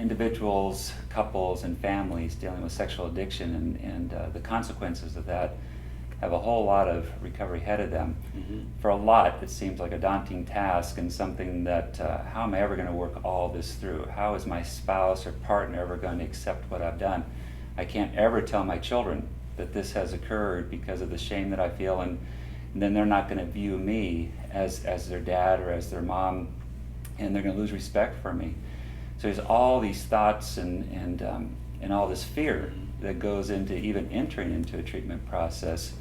individuals, couples, and families dealing with sexual addiction, and the consequences of that have a whole lot of recovery ahead of them. Mm-hmm. For a lot, it seems like a daunting task and something that, how am I ever going to work all this through? How is my spouse or partner ever going to accept what I've done? I can't ever tell my children that this has occurred because of the shame that I feel, and then they're not going to view me as their dad or as their mom, and they're going to lose respect for me. So there's all these thoughts and all this fear that goes into even entering into a treatment process,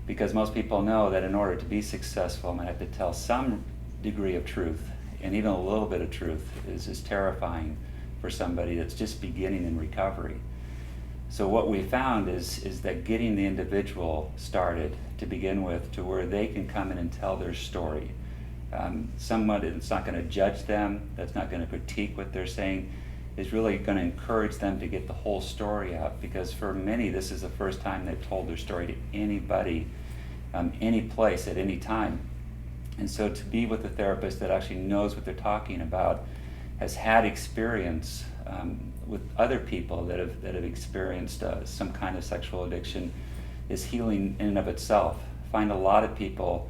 because most people know that in order to be successful, I'm going to have to tell some degree of truth, and even a little bit of truth is terrifying for somebody that's just beginning in recovery. So what we found is that getting the individual started to begin with, to where they can come in and tell their story. Someone that's not going to judge them, that's not going to critique what they're saying, is really going to encourage them to get the whole story out, because for many this is the first time they've told their story to anybody, any place, at any time. And so to be with a therapist that actually knows what they're talking about, has had experience with other people that have experienced some kind of sexual addiction, is healing in and of itself. I find a lot of people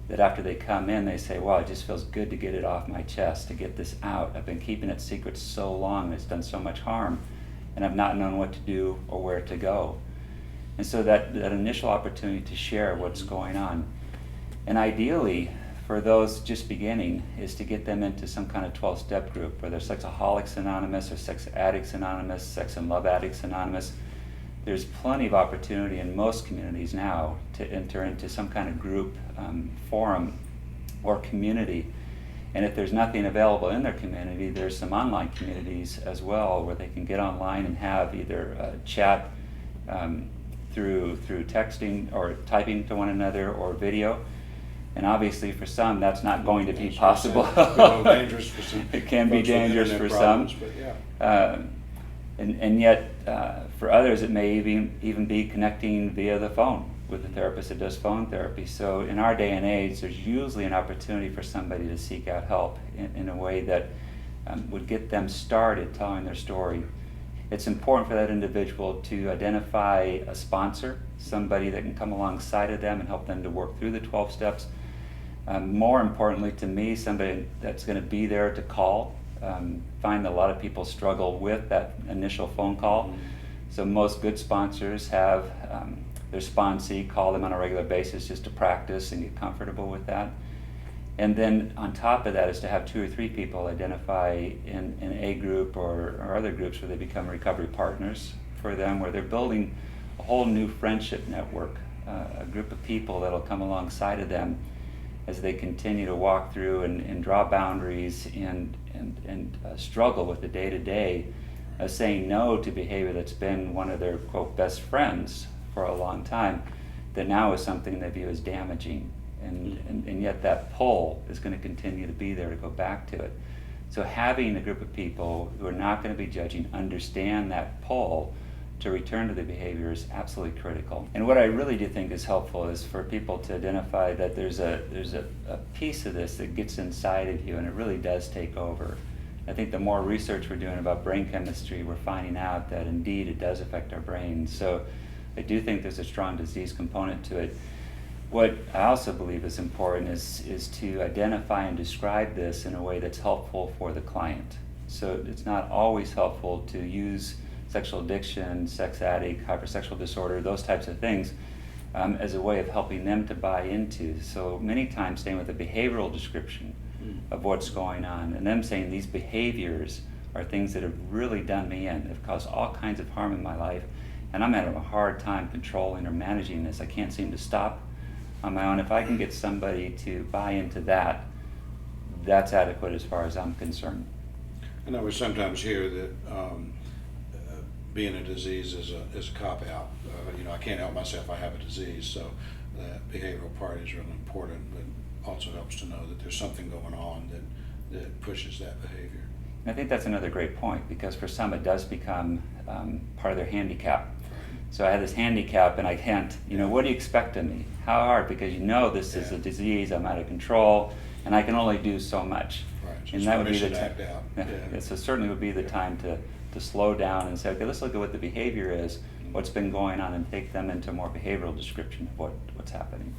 that after they come in, they say, wow, it just feels good to get it off my chest, to get this out. I've been keeping it secret so long, it's done so much harm, and I've not known what to do or where to go. And so that initial opportunity to share what's going on. And ideally, for those just beginning, is to get them into some kind of 12-step group, whether Sexaholics Anonymous or Sex Addicts Anonymous, Sex and Love Addicts Anonymous. There's plenty of opportunity in most communities now to enter into some kind of group, forum, or community. And if there's nothing available in their community, there's some online communities as well, where they can get online and have either chat through texting or typing to one another, or video. And obviously for some that's not going to be possible. Dangerous for some. It can be dangerous for problems, some. but yeah. And yet for others it may even be connecting via the phone with a therapist that does phone therapy. So in our day and age, there's usually an opportunity for somebody to seek out help in a way that would get them started telling their story. It's important for that individual to identify a sponsor, somebody that can come alongside of them and help them to work through the 12 steps. More importantly to me, somebody that's going to be there to call. Find that a lot of people struggle with that initial phone call. So most good sponsors have their sponsee call them on a regular basis just to practice and get comfortable with that. And then on top of that is to have 2 or 3 people identify in a group or other groups where they become recovery partners for them, where they're building a whole new friendship network, a group of people that'll come alongside of them as they continue to walk through and draw boundaries and struggle with the day-to-day of saying no to behavior that's been one of their, quote, best friends for a long time, that now is something they view as damaging. And yet that pull is going to continue to be there to go back to it. So having a group of people who are not going to be judging, understand that pull to return to the behavior is absolutely critical. And what I really do think is helpful is for people to identify that there's a piece of this that gets inside of you and it really does take over. I think the more research we're doing about brain chemistry, we're finding out that indeed it does affect our brains. So I do think there's a strong disease component to it. What I also believe is important is to identify and describe this in a way that's helpful for the client. So it's not always helpful to use sexual addiction, sex addict, hypersexual disorder, those types of things as a way of helping them to buy into. So many times staying with a behavioral description of what's going on, and them saying these behaviors are things that have really done me in, they've caused all kinds of harm in my life, and I'm having a hard time controlling or managing this. I can't seem to stop on my own. If I can get somebody to buy into that, that's adequate as far as I'm concerned. I know we sometimes hear that being a disease is a cop-out. I can't help myself, I have a disease, so that behavioral part is really important, but also helps to know that there's something going on that pushes that behavior. I think that's another great point, because for some it does become part of their handicap. So I have this handicap and I can't, what do you expect of me? How hard? Because this is a disease, I'm out of control, and I can only do so much. Right. So And it's that would be permission the to time. act out. Yeah, yeah, so certainly would be the time to slow down and say, okay, let's look at what the behavior is, what's been going on, and take them into more behavioral description of what's happening.